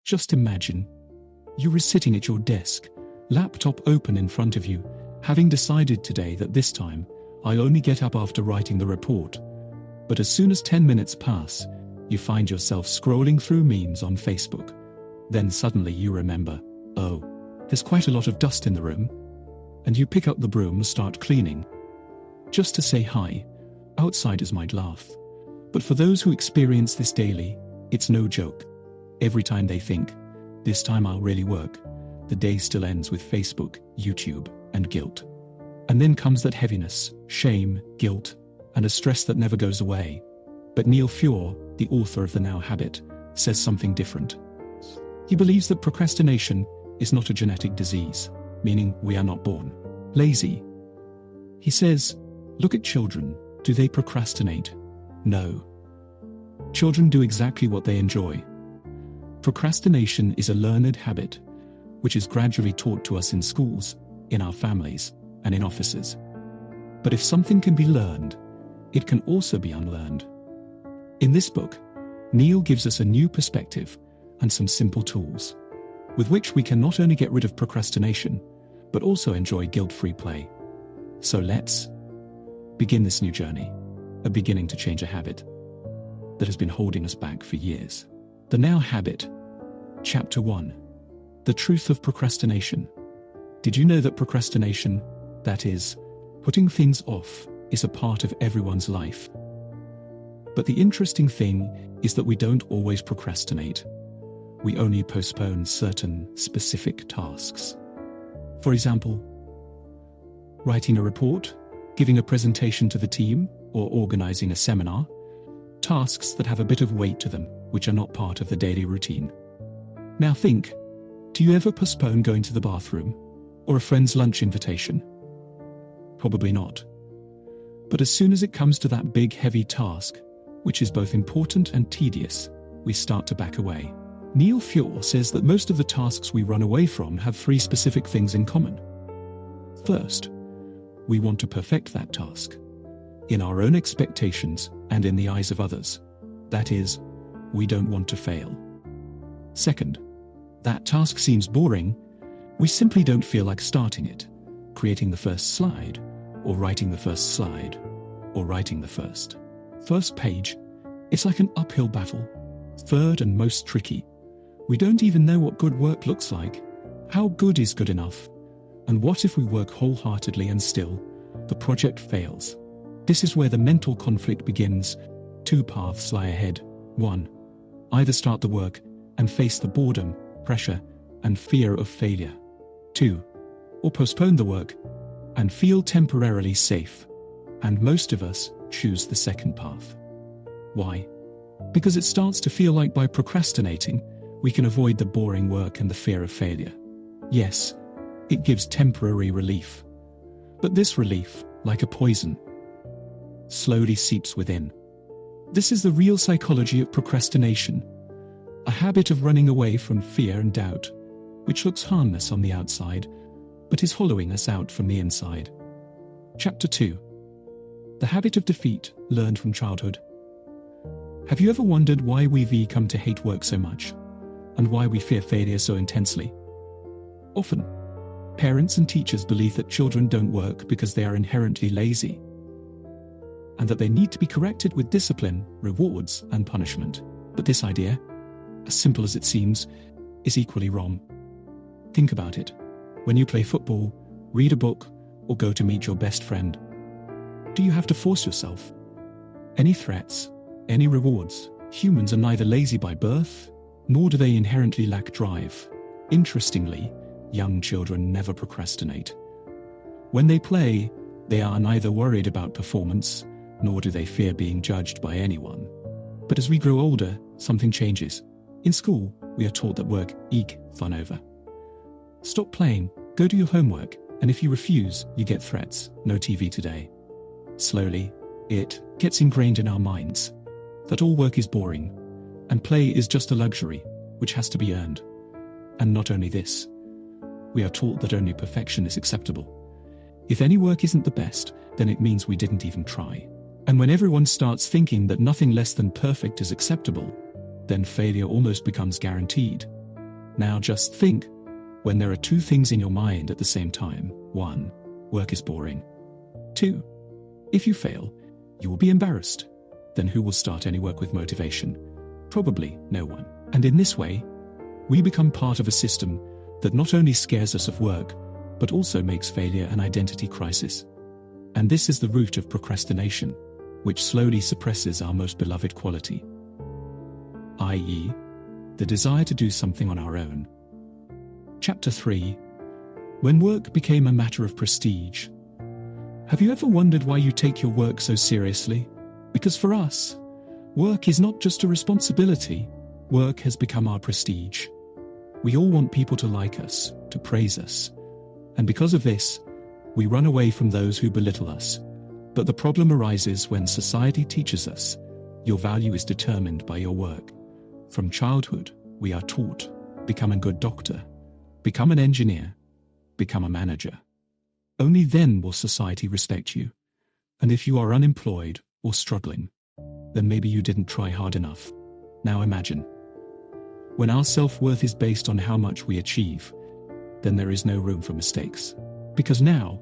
Just imagine, you were sitting at your desk, laptop open in front of you, having decided today that this time, I'll only get up after writing the report. But as soon as 10 minutes pass, you find yourself scrolling through memes on Facebook. Then suddenly you remember, oh, there's quite a lot of dust in the room. And you pick up the broom and start cleaning. Just to say hi, outsiders might laugh. But for those who experience this daily, it's no joke. Every time they think, this time I'll really work, the day still ends with Facebook, YouTube, and guilt. And then comes that heaviness, shame, guilt, and a stress that never goes away. But Neil Fiore, the author of The Now Habit, says something different. He believes that procrastination is not a genetic disease, meaning we are not born lazy. He says, look at children. Do they procrastinate? No. Children do exactly what they enjoy. Procrastination is a learned habit, which is gradually taught to us in schools, in our families, and in offices. But if something can be learned, it can also be unlearned. In this book, Neil gives us a new perspective and some simple tools, with which we can not only get rid of procrastination, but also enjoy guilt-free play. So let's begin this new journey, a beginning to change a habit that has been holding us back for years. The Now Habit, Chapter 1, The Truth of Procrastination. Did you know that procrastination, that is, putting things off, is a part of everyone's life? But the interesting thing is that we don't always procrastinate. We only postpone certain specific tasks. For example, writing a report, giving a presentation to the team, or organizing a seminar, tasks that have a bit of weight to them, which are not part of the daily routine. Now think, do you ever postpone going to the bathroom, or a friend's lunch invitation? Probably not. But as soon as it comes to that big heavy task, which is both important and tedious, we start to back away. Neil Fiore says that most of the tasks we run away from have 3 specific things in common. First, we want to perfect that task, in our own expectations and in the eyes of others. That is, we don't want to fail. Second, that task seems boring. We simply don't feel like starting it, creating the first slide, or writing the first slide, or writing the first page. It's like an uphill battle, third and most tricky. We don't even know what good work looks like. How good is good enough? And what if we work wholeheartedly and still, the project fails? This is where the mental conflict begins. 2 paths lie ahead. 1. Either start the work and face the boredom, pressure, and fear of failure. 2. Or postpone the work and feel temporarily safe. And most of us choose the second path. Why? Because it starts to feel like by procrastinating, we can avoid the boring work and the fear of failure. Yes, it gives temporary relief. But this relief, like a poison, slowly seeps within. This is the real psychology of procrastination, a habit of running away from fear and doubt, which looks harmless on the outside, but is hollowing us out from the inside. Chapter 2. The Habit of Defeat Learned from Childhood. Have you ever wondered why we come to hate work so much, and why we fear failure so intensely? Often, parents and teachers believe that children don't work because they are inherently lazy, and that they need to be corrected with discipline, rewards, and punishment. But this idea, as simple as it seems, is equally wrong. Think about it. When you play football, read a book, or go to meet your best friend, do you have to force yourself? Any threats, any rewards? Humans are neither lazy by birth, nor do they inherently lack drive. Interestingly, young children never procrastinate. When they play, they are neither worried about performance, nor do they fear being judged by anyone. But as we grow older, something changes. In school, we are taught that work fun over. Stop playing, go do your homework, and if you refuse, you get threats. No TV today. Slowly, it gets ingrained in our minds that all work is boring, and play is just a luxury, which has to be earned. And not only this, we are taught that only perfection is acceptable. If any work isn't the best, then it means we didn't even try. And when everyone starts thinking that nothing less than perfect is acceptable, then failure almost becomes guaranteed. Now just think, when there are two things in your mind at the same time: 1. Work is boring. 2. If you fail, you will be embarrassed. Then who will start any work with motivation? Probably no one. And in this way, we become part of a system that not only scares us of work, but also makes failure an identity crisis. And this is the root of procrastination, which slowly suppresses our most beloved quality, i.e., the desire to do something on our own. Chapter 3. When work became a matter of prestige. Have you ever wondered why you take your work so seriously? Because for us, work is not just a responsibility. Work has become our prestige. We all want people to like us, to praise us. And because of this, we run away from those who belittle us. But the problem arises when society teaches us your value is determined by your work. From childhood, we are taught, become a good doctor, become an engineer, become a manager. Only then will society respect you. And if you are unemployed or struggling, then maybe you didn't try hard enough. Now imagine, when our self-worth is based on how much we achieve, then there is no room for mistakes. Because now,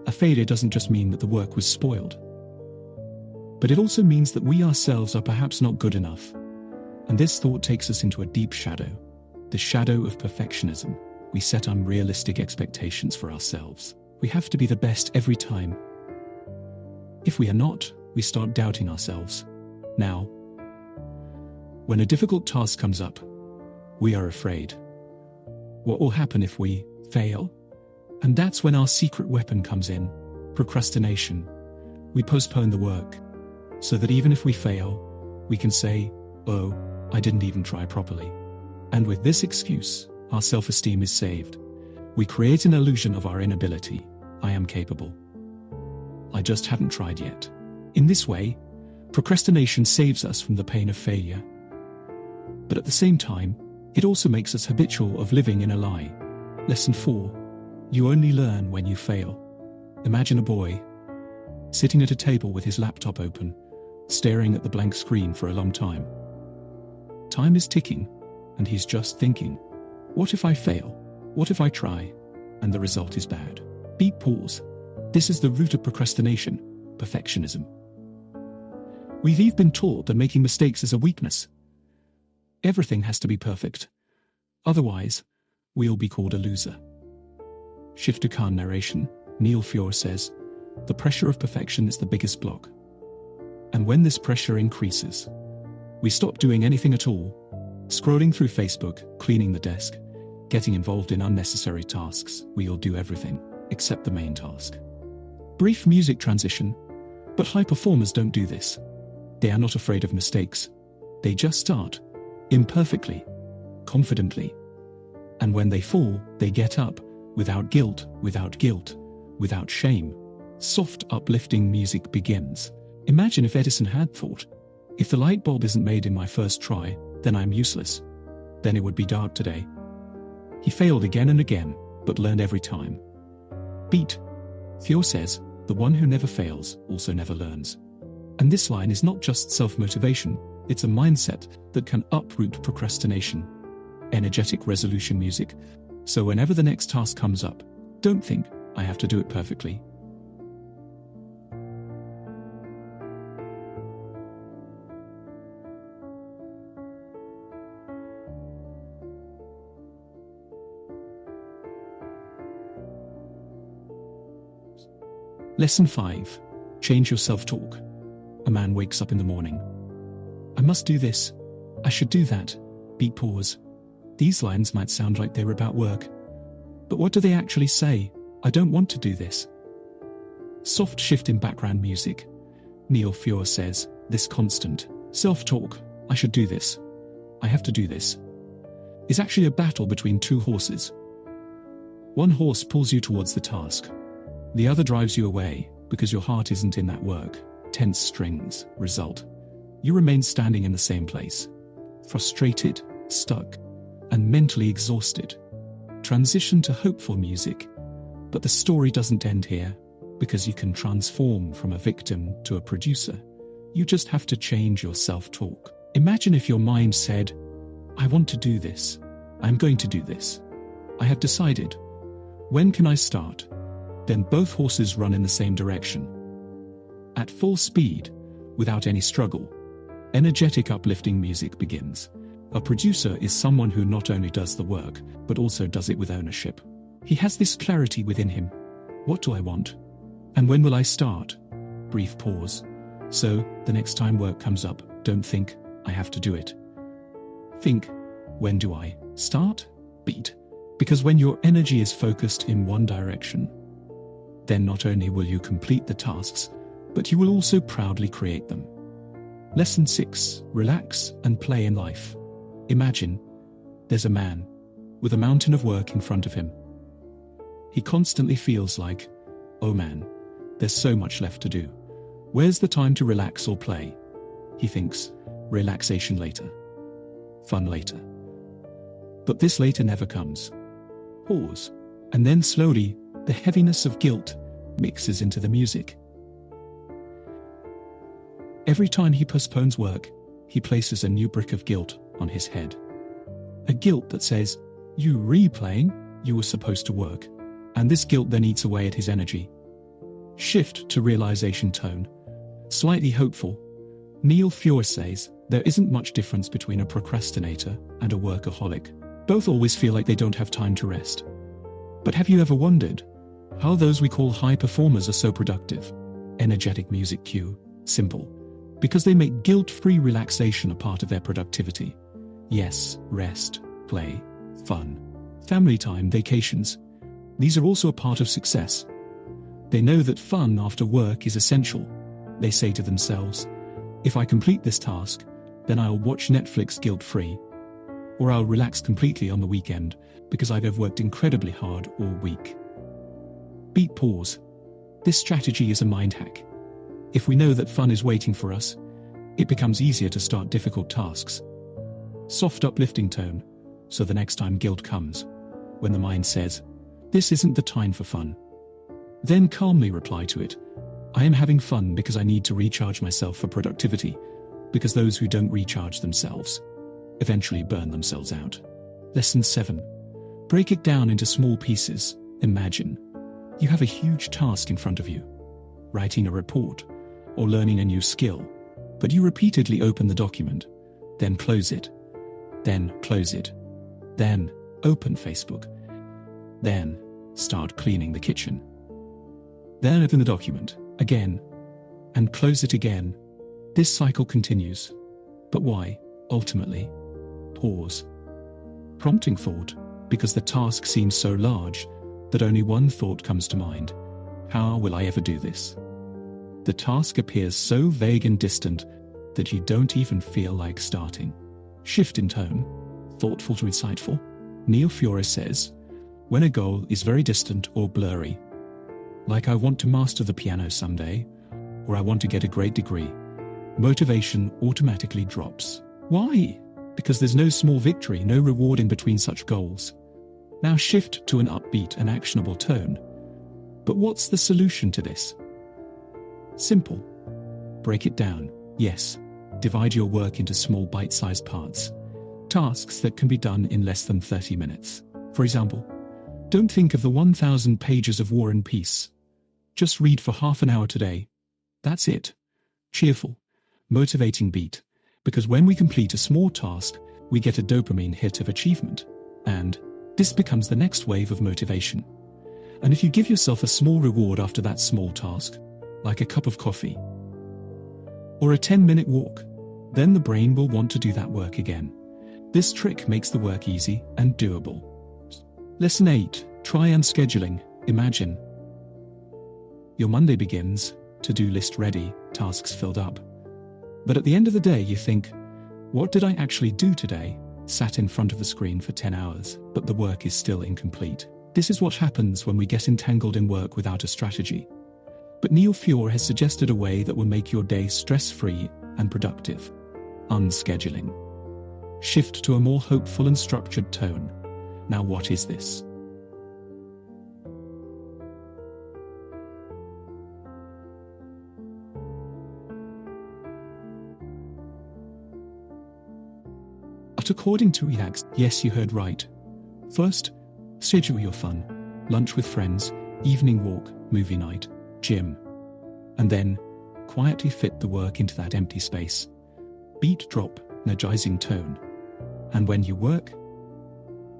a failure doesn't just mean that the work was spoiled, but it also means that we ourselves are perhaps not good enough. And this thought takes us into a deep shadow, the shadow of perfectionism. We set unrealistic expectations for ourselves. We have to be the best every time. If we are not, we start doubting ourselves. Now, when a difficult task comes up, we are afraid. What will happen if we fail? And that's when our secret weapon comes in, procrastination. We postpone the work, so that even if we fail, we can say, "Oh, I didn't even try properly." And with this excuse, our self-esteem is saved. We create an illusion of our inability. I am capable. I just haven't tried yet. In this way, procrastination saves us from the pain of failure. But at the same time, it also makes us habitual of living in a lie. Lesson 4. You only learn when you fail. Imagine a boy sitting at a table with his laptop open, staring at the blank screen for a long time. Time is ticking, and he's just thinking, what if I fail? What if I try, and the result is bad? Beat pause. This is the root of procrastination, perfectionism. We've been taught that making mistakes is a weakness. Everything has to be perfect. Otherwise, we'll be called a loser. Shift to calm narration. Neil Fiore says, the pressure of perfection is the biggest block. And when this pressure increases, we stop doing anything at all, scrolling through Facebook, cleaning the desk, getting involved in unnecessary tasks. We'll do everything, except the main task. Brief music transition. But high performers don't do this. They are not afraid of mistakes. They just start, imperfectly, confidently. And when they fall, they get up, without guilt, without shame. Soft, uplifting music begins. Imagine if Edison had thought, if the light bulb isn't made in my first try, then I'm useless. Then it would be dark today. He failed again and again, but learned every time. Beat. Fiore says, the one who never fails also never learns. And this line is not just self-motivation, it's a mindset that can uproot procrastination. Energetic resolution music. So whenever the next task comes up, don't think, I have to do it perfectly. Lesson 5. Change your self-talk. A man wakes up in the morning. I must do this. I should do that. Beat pause. These lines might sound like they were about work. But what do they actually say? I don't want to do this. Soft shift in background music. Neil Fiore says, this constant self-talk, I should do this, I have to do this, is actually a battle between two horses. One horse pulls you towards the task. The other drives you away because your heart isn't in that work. Tense strings. Result. You remain standing in the same place. Frustrated, stuck, and mentally exhausted. Transition to hopeful music. But the story doesn't end here, because you can transform from a victim to a producer. You just have to change your self-talk. Imagine if your mind said, I want to do this. I'm going to do this. I have decided. When can I start? Then both horses run in the same direction. At full speed, without any struggle, energetic uplifting music begins. A producer is someone who not only does the work, but also does it with ownership. He has this clarity within him. What do I want? And when will I start? Brief pause. So, the next time work comes up, don't think, I have to do it. Think, when do I start? Beat. Because when your energy is focused in one direction, then not only will you complete the tasks, but you will also proudly create them. Lesson 6. Relax and play in life. Imagine there's a man with a mountain of work in front of him. He constantly feels like, oh man, there's so much left to do. Where's the time to relax or play? He thinks, relaxation later. Fun later. But this later never comes. Pause. And then slowly, the heaviness of guilt mixes into the music. Every time he postpones work, he places a new brick of guilt on his head. A guilt that says, you replaying, you were supposed to work. And this guilt then eats away at his energy. Shift to realization tone. Slightly hopeful. Neil Fiore says, there isn't much difference between a procrastinator and a workaholic. Both always feel like they don't have time to rest. But have you ever wondered how those we call high performers are so productive? Energetic music cue. Simple. Because they make guilt-free relaxation a part of their productivity. Yes, rest, play, fun, family time, vacations. These are also a part of success. They know that fun after work is essential. They say to themselves, if I complete this task, then I'll watch Netflix guilt-free. Or I'll relax completely on the weekend because I've worked incredibly hard all week. Beat pause. This strategy is a mind hack. If we know that fun is waiting for us, it becomes easier to start difficult tasks. Soft uplifting tone, so the next time guilt comes, when the mind says, this isn't the time for fun. Then calmly reply to it, I am having fun because I need to recharge myself for productivity, because those who don't recharge themselves eventually burn themselves out. Lesson 7. Break it down into small pieces. Imagine you have a huge task in front of you, writing a report or learning a new skill, but you repeatedly open the document, then close it, then close it, then open Facebook, then start cleaning the kitchen, then open the document again and close it again. This cycle continues. But why? Ultimately, pause. Prompting thought, because the task seems so large that only one thought comes to mind. How will I ever do this? The task appears so vague and distant that you don't even feel like starting. Shift in tone, thoughtful to insightful. Neil Fiore says, when a goal is very distant or blurry, like I want to master the piano someday, or I want to get a great degree, motivation automatically drops. Why? Because there's no small victory, no reward in between such goals. Now shift to an upbeat and actionable tone. But what's the solution to this? Simple. Break it down. Yes, divide your work into small bite-sized parts. Tasks that can be done in less than 30 minutes. For example, don't think of the 1,000 pages of War and Peace. Just read for half an hour today. That's it. Cheerful, motivating beat. Because when we complete a small task, we get a dopamine hit of achievement. And this becomes the next wave of motivation. And if you give yourself a small reward after that small task, like a cup of coffee, or a 10-minute walk, then the brain will want to do that work again. This trick makes the work easy and doable. Lesson 8. Try unscheduling. Imagine your Monday begins, to-do list ready, tasks filled up. But at the end of the day, you think, what did I actually do today? Sat in front of the screen for 10 hours, but the work is still incomplete. This is what happens when we get entangled in work without a strategy. But Neil Fiore has suggested a way that will make your day stress-free and productive. Unscheduling. Shift to a more hopeful and structured tone. Now what is this? But according to Relax, yes, you heard right, First, schedule your fun, lunch with friends, evening walk, movie night, gym. And then, quietly fit the work into that empty space. Beat drop, energizing tone. And when you work,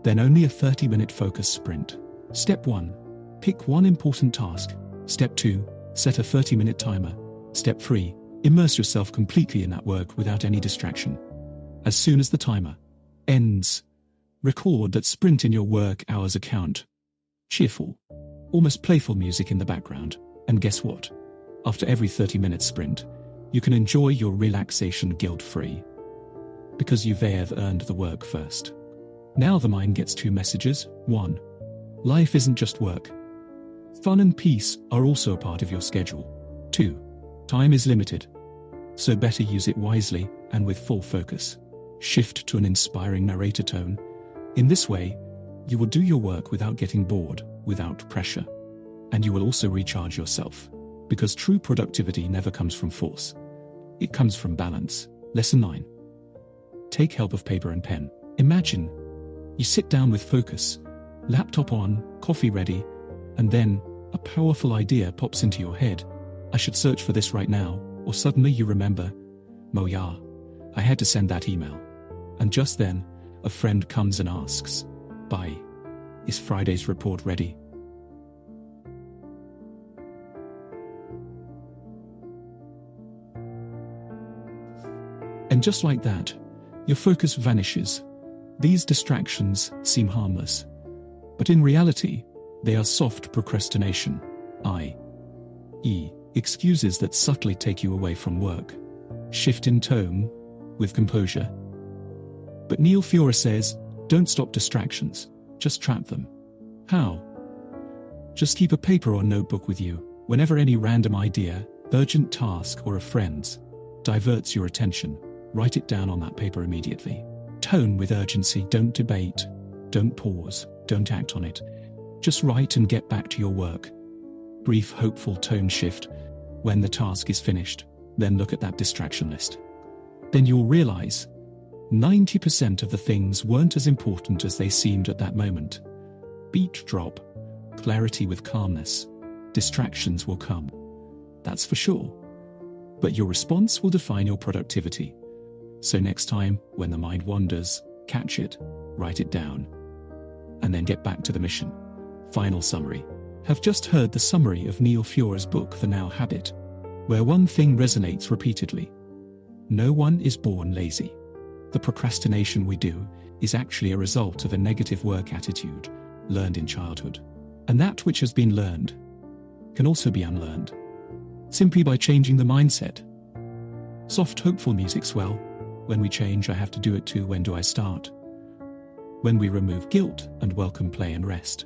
then only a 30-minute focus sprint. Step 1. Pick one important task. Step 2. Set a 30-minute timer. Step 3. Immerse yourself completely in that work without any distraction. As soon as the timer ends, record that sprint in your work hours account. Cheerful, almost playful music in the background. And guess what? After every 30-minute sprint, you can enjoy your relaxation guilt-free. Because you have earned the work first. Now the mind gets 2 messages. 1. Life isn't just work. Fun and peace are also a part of your schedule. 2. Time is limited. So better use it wisely and with full focus. Shift to an inspiring narrator tone. In this way, you will do your work without getting bored, without pressure. And you will also recharge yourself. Because true productivity never comes from force. It comes from balance. Lesson 9. Take help of paper and pen. Imagine you sit down with focus, laptop on, coffee ready, and then a powerful idea pops into your head. I should search for this right now. Or suddenly you remember, oh yeah, I had to send that email. And just then, a friend comes and asks, "Bye, is Friday's report ready?" And just like that, your focus vanishes. These distractions seem harmless, but in reality, they are soft procrastination, i.e., excuses that subtly take you away from work. Shift in tone, with composure. But Neil Fiore says, don't stop distractions, just trap them. How? Just keep a paper or notebook with you. Whenever any random idea, urgent task, or a friend's diverts your attention, write it down on that paper immediately. Tone with urgency, don't debate, don't pause, don't act on it. Just write and get back to your work. Brief, hopeful tone shift when the task is finished. Then look at that distraction list. Then you'll realize 90% of the things weren't as important as they seemed at that moment. Beat drop, clarity with calmness. Distractions will come. That's for sure. But your response will define your productivity. So next time, when the mind wanders, catch it, write it down, and then get back to the mission. Final summary. Have just heard the summary of Neil Fiore's book, The Now Habit, where one thing resonates repeatedly. No one is born lazy. The procrastination we do is actually a result of a negative work attitude learned in childhood. And that which has been learned can also be unlearned, simply by changing the mindset. Soft, hopeful music's well. When we change, I have to do it too. When do I start? When we remove guilt and welcome play and rest.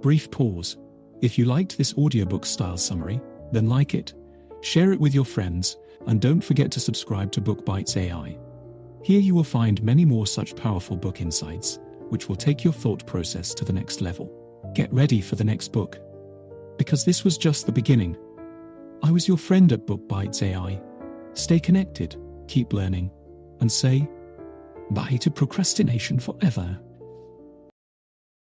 Brief pause. If you liked this audiobook-style summary, then like it, share it with your friends, and don't forget to subscribe to Bytes AI. Here you will find many more such powerful book insights, which will take your thought process to the next level. Get ready for the next book. Because this was just the beginning. I was your friend at Bytes AI. Stay connected, keep learning, and say bye to procrastination forever.